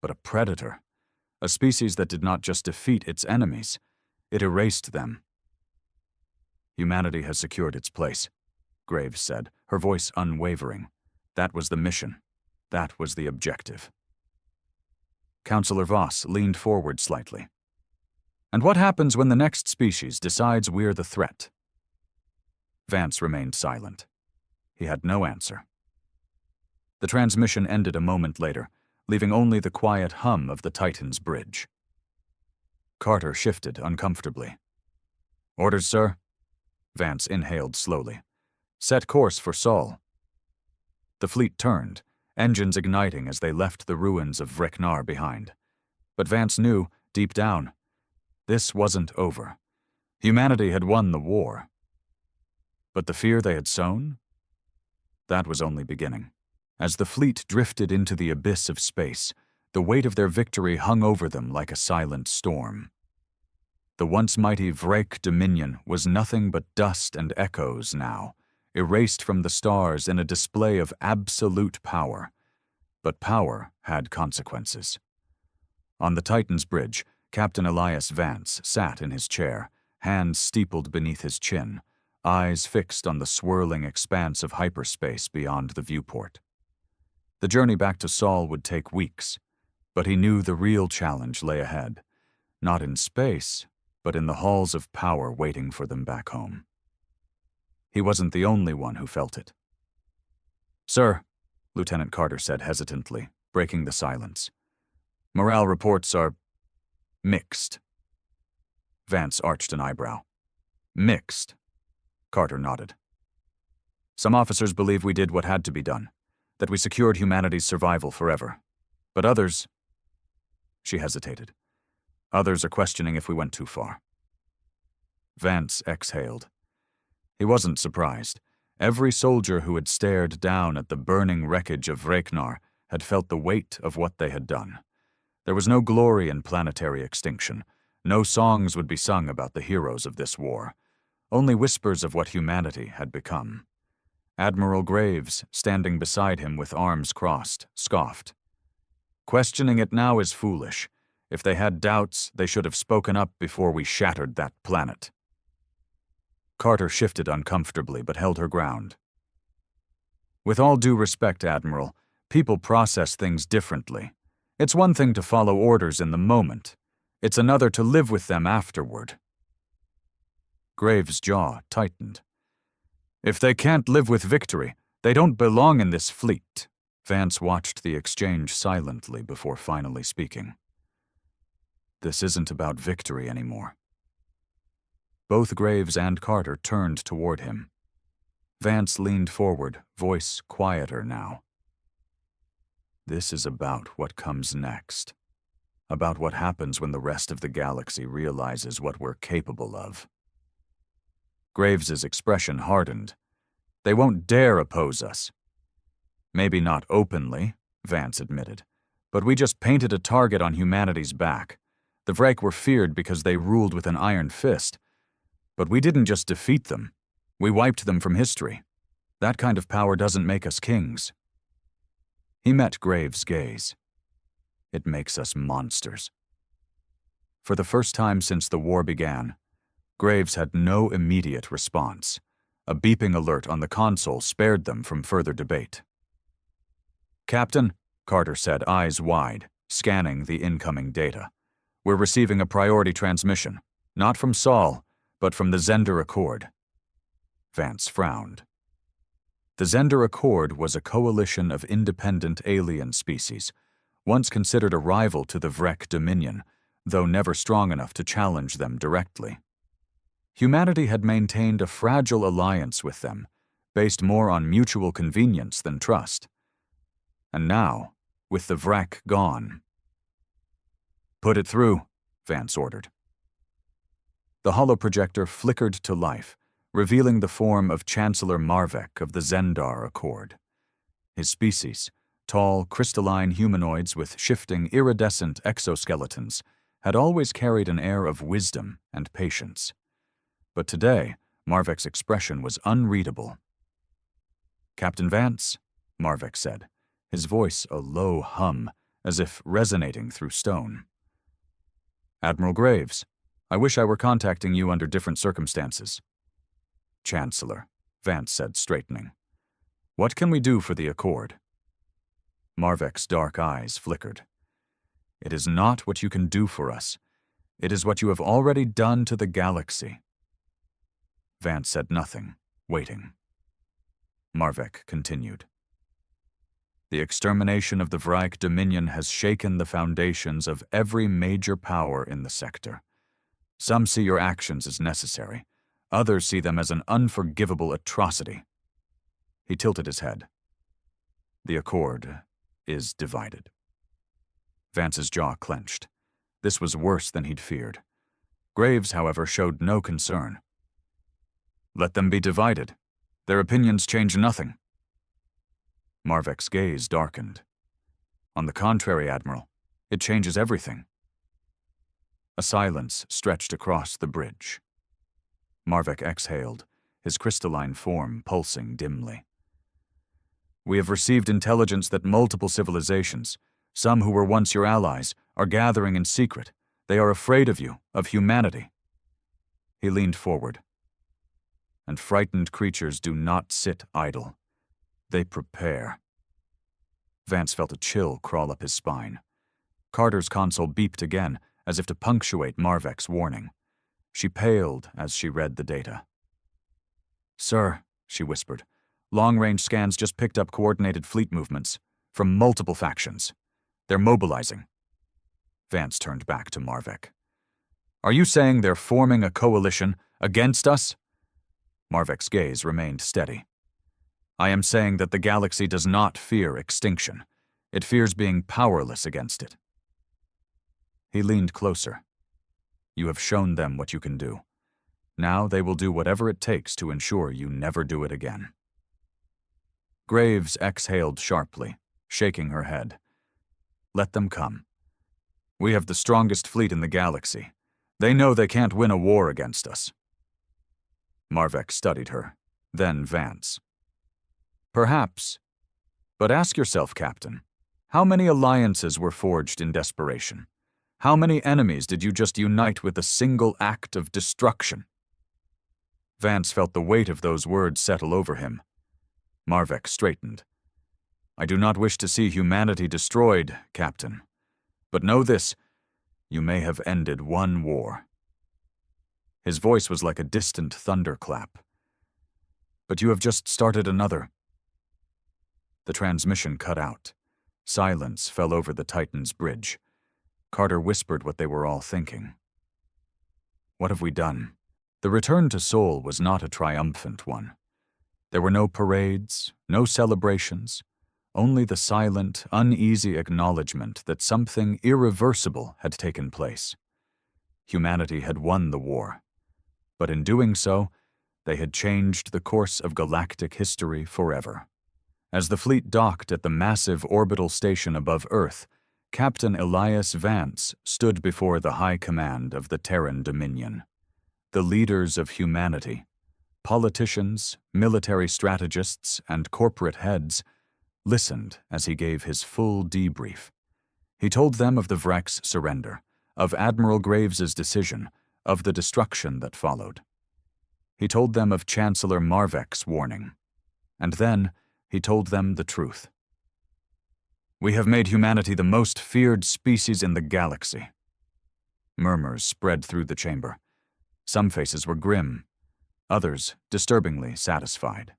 but a predator. A species that did not just defeat its enemies, it erased them. "Humanity has secured its place," Graves said, her voice unwavering. "That was the mission. That was the objective." Counselor Voss leaned forward slightly. "And what happens when the next species decides we're the threat?" Vance remained silent. He had no answer. The transmission ended a moment later, leaving only the quiet hum of the Titan's bridge. Carter shifted uncomfortably. "Orders, sir?" Vance inhaled slowly. "Set course for Sol." The fleet turned, engines igniting as they left the ruins of Vreknar behind. But Vance knew, deep down, this wasn't over. Humanity had won the war. But the fear they had sown? That was only beginning. As the fleet drifted into the abyss of space, the weight of their victory hung over them like a silent storm. The once mighty Vrek dominion was nothing but dust and echoes now, erased from the stars in a display of absolute power. But power had consequences. On the Titan's bridge, Captain Elias Vance sat in his chair, hands steepled beneath his chin, eyes fixed on the swirling expanse of hyperspace beyond the viewport. The journey back to Sol would take weeks, but he knew the real challenge lay ahead, not in space, but in the halls of power waiting for them back home. He wasn't the only one who felt it. "Sir," Lieutenant Carter said hesitantly, breaking the silence, "morale reports are mixed." Vance arched an eyebrow. "Mixed?" Carter nodded. "Some officers believe we did what had to be done, that we secured humanity's survival forever. But others—" She hesitated. "Others are questioning if we went too far." Vance exhaled. He wasn't surprised. Every soldier who had stared down at the burning wreckage of Vreknar had felt the weight of what they had done. There was no glory in planetary extinction. No songs would be sung about the heroes of this war. Only whispers of what humanity had become. Admiral Graves, standing beside him with arms crossed, scoffed. "Questioning it now is foolish. If they had doubts, they should have spoken up before we shattered that planet." Carter shifted uncomfortably but held her ground. "With all due respect, Admiral, people process things differently. It's one thing to follow orders in the moment. It's another to live with them afterward." Graves' jaw tightened. "If they can't live with victory, they don't belong in this fleet." Vance watched the exchange silently before finally speaking. "This isn't about victory anymore." Both Graves and Carter turned toward him. Vance leaned forward, voice quieter now. "This is about what comes next. About what happens when the rest of the galaxy realizes what we're capable of." Graves's expression hardened. "They won't dare oppose us." "Maybe not openly," Vance admitted, "but we just painted a target on humanity's back. The Vrek were feared because they ruled with an iron fist. But we didn't just defeat them. We wiped them from history. That kind of power doesn't make us kings." He met Graves' gaze. "It makes us monsters." For the first time since the war began, Graves had no immediate response. A beeping alert on the console spared them from further debate. "Captain," Carter said, eyes wide, scanning the incoming data, "we're receiving a priority transmission, not from Sol, but from the Zender Accord." Vance frowned. The Zender Accord was a coalition of independent alien species, once considered a rival to the Vrek Dominion, though never strong enough to challenge them directly. Humanity had maintained a fragile alliance with them, based more on mutual convenience than trust. And now, with the Vrek gone— "Put it through," Vance ordered. The holoprojector flickered to life, revealing the form of Chancellor Marvek of the Zendar Accord. His species, tall, crystalline humanoids with shifting, iridescent exoskeletons, had always carried an air of wisdom and patience. But today, Marvek's expression was unreadable. "Captain Vance," Marvek said, his voice a low hum, as if resonating through stone. "Admiral Graves, I wish I were contacting you under different circumstances." "Chancellor," Vance said, straightening. "What can we do for the Accord?" Marvek's dark eyes flickered. "It is not what you can do for us. It is what you have already done to the galaxy." Vance said nothing, waiting. Marvek continued. "The extermination of the Vrek Dominion has shaken the foundations of every major power in the sector. Some see your actions as necessary. Others see them as an unforgivable atrocity." He tilted his head. "The Accord is divided." Vance's jaw clenched. This was worse than he'd feared. Graves, however, showed no concern. "Let them be divided. Their opinions change nothing." Marvek's gaze darkened. "On the contrary, Admiral, it changes everything." A silence stretched across the bridge. Marvek exhaled, his crystalline form pulsing dimly. "We have received intelligence that multiple civilizations, some who were once your allies, are gathering in secret. They are afraid of you, of humanity." He leaned forward. "And frightened creatures do not sit idle. They prepare." Vance felt a chill crawl up his spine. Carter's console beeped again, as if to punctuate Marvek's warning. She paled as she read the data. "Sir," she whispered, "long-range scans just picked up coordinated fleet movements from multiple factions. They're mobilizing." Vance turned back to Marvek. "Are you saying they're forming a coalition against us?" Marvek's gaze remained steady. "I am saying that the galaxy does not fear extinction. It fears being powerless against it." He leaned closer. "You have shown them what you can do. Now they will do whatever it takes to ensure you never do it again." Graves exhaled sharply, shaking her head. "Let them come. We have the strongest fleet in the galaxy. They know they can't win a war against us." Marvek studied her, then Vance. "Perhaps. But ask yourself, Captain, how many alliances were forged in desperation? How many enemies did you just unite with a single act of destruction?" Vance felt the weight of those words settle over him. Marvek straightened. "I do not wish to see humanity destroyed, Captain. But know this, you may have ended one war." His voice was like a distant thunderclap. "But you have just started another." The transmission cut out. Silence fell over the Titan's bridge. Carter whispered what they were all thinking. "What have we done?" The return to Sol was not a triumphant one. There were no parades, no celebrations, only the silent, uneasy acknowledgement that something irreversible had taken place. Humanity had won the war, but in doing so, they had changed the course of galactic history forever. As the fleet docked at the massive orbital station above Earth, Captain Elias Vance stood before the high command of the Terran Dominion. The leaders of humanity, politicians, military strategists, and corporate heads, listened as he gave his full debrief. He told them of the Vrek's surrender, of Admiral Graves's decision, of the destruction that followed. He told them of Chancellor Marvek's warning. And then he told them the truth. "We have made humanity the most feared species in the galaxy." Murmurs spread through the chamber. Some faces were grim, others disturbingly satisfied.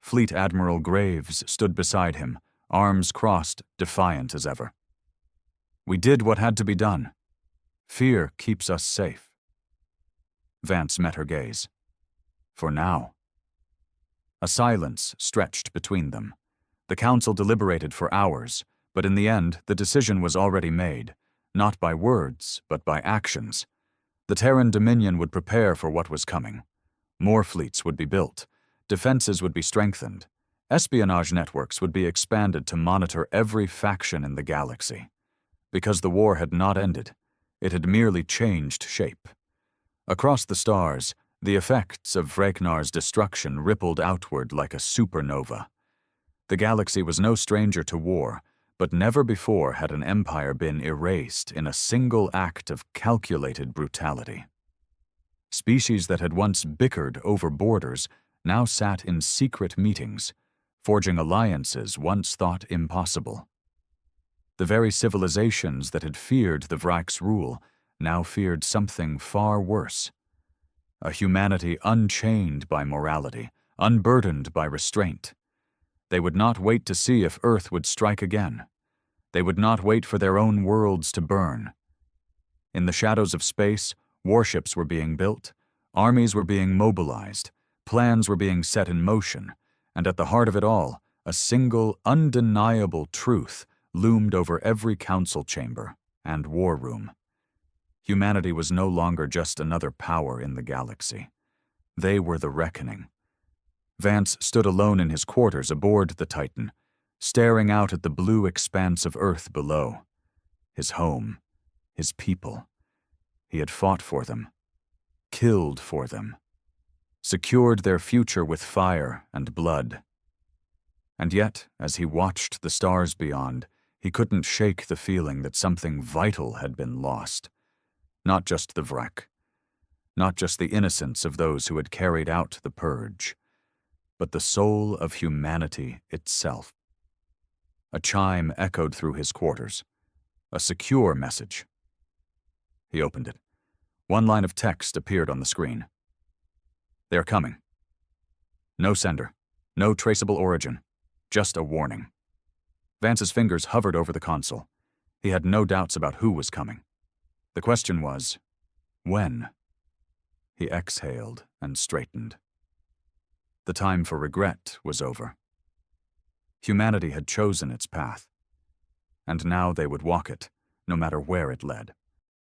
Fleet Admiral Graves stood beside him, arms crossed, defiant as ever. "We did what had to be done. Fear keeps us safe." Vance met her gaze. "For now." A silence stretched between them. The council deliberated for hours, but in the end, the decision was already made, not by words, but by actions. The Terran Dominion would prepare for what was coming. More fleets would be built, defenses would be strengthened, espionage networks would be expanded to monitor every faction in the galaxy. Because the war had not ended, it had merely changed shape. Across the stars, the effects of Vreknar's destruction rippled outward like a supernova. The galaxy was no stranger to war, but never before had an empire been erased in a single act of calculated brutality. Species that had once bickered over borders now sat in secret meetings, forging alliances once thought impossible. The very civilizations that had feared the Vrek's rule now feared something far worse. A humanity unchained by morality, unburdened by restraint. They would not wait to see if Earth would strike again. They would not wait for their own worlds to burn. In the shadows of space, warships were being built, armies were being mobilized, plans were being set in motion, and at the heart of it all, a single, undeniable truth loomed over every council chamber and war room. Humanity was no longer just another power in the galaxy. They were the reckoning. Vance stood alone in his quarters aboard the Titan, staring out at the blue expanse of Earth below. His home, his people. He had fought for them, killed for them, secured their future with fire and blood. And yet, as he watched the stars beyond, he couldn't shake the feeling that something vital had been lost. Not just the wreck, not just the innocence of those who had carried out the purge, but the soul of humanity itself. A chime echoed through his quarters, a secure message. He opened it. One line of text appeared on the screen. "They're coming. No sender, no traceable origin, just a warning." Vance's fingers hovered over the console. He had no doubts about who was coming. The question was, when? He exhaled and straightened. The time for regret was over. Humanity had chosen its path, and now they would walk it, no matter where it led.